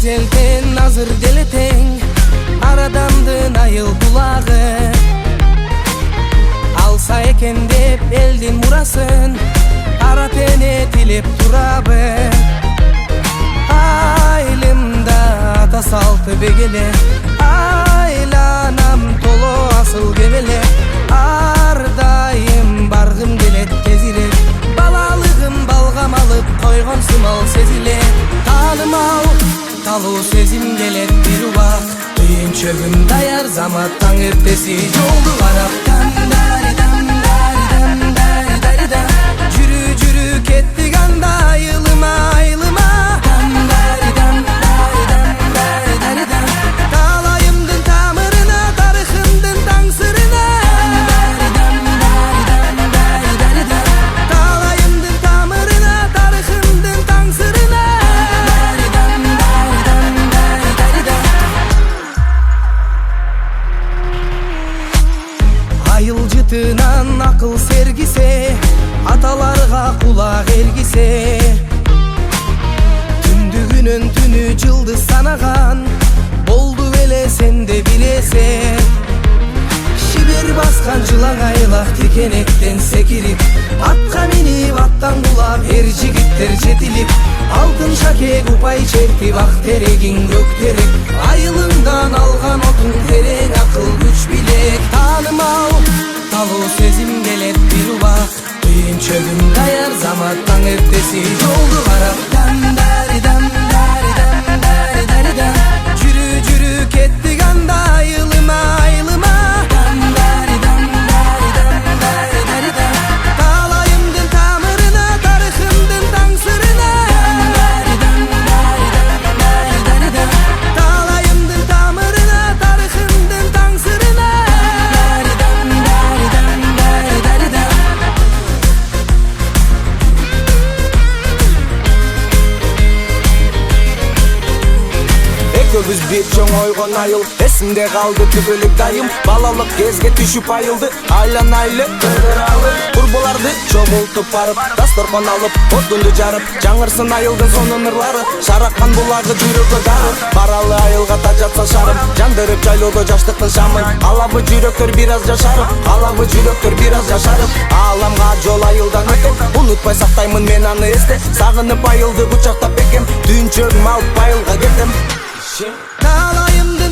эзелтен азыр деле тең, арадамдын айыл булагы. Алса экен деп элдин мурасын, кара тене тилеп турабы. Айылымда ата салты бегеле, айланам толо асыл кебеле. Ар дайым баргым келет тезирет, балалыгым балгам алып койгон сымал сезиле. Таанымал талуу сезим келет бир убак, түйүнчөгүм даяр замат таң эртеси жолду карап. Жүрү жүрү кеттик анда айылыма айылыма. Талайымдын тамырына, тарыхымдын таң сырына. Талайымдын тамырына, тарыхымдын таң сырына. Айыл жытынан акыл сергисе, аталарга кулак элгисе. Түндүгүнөн түнү жылдыз санаган, болду беле сен де билесең. Шибер баскан жылаң айлак текенектен секирип, атка минип аттан кулап эр жигиттер жетилип. Алтын шакек упай чертип, ак терегиң көктерип. Айылыңдан алган отуң терең акыл күч билек. Таанымал талуу сезим келет бир убак, түйүнчөгүм даяр замат таң эртеси жолду карап. Жүрү жүрү кеттик анда айылыма айылыма. Талайымдын тамырына, тарыхымдын таң сырына. Талайымдын тамырына, тарыхымдын таң сырына. Экөөбүз бир чоң ойгон айыл, эсимде калды түбөлүк дайым. Балалык кезге түшүп айылды, айланайлы кыргыралы. Курбуларды чогултуп барып, дасторкон алып, отунду жарып. Жаңырсын айылдын сонун ырлары, шараккан булагы жүрөгкө дары. Баралы айылга тажатса шарым, жандырып жайлоодо жаштыктын шамын. Алабы жүрөктөр бир аз жашарып, алабы жүрөктөр бир аз жашарып. Ааламга жол айылдан өтөм, унутпай сактаймын мен аны эсте. Сагынып айылды кучактап бекем, түйүнчөгүм алып айылга кетем. Талайымды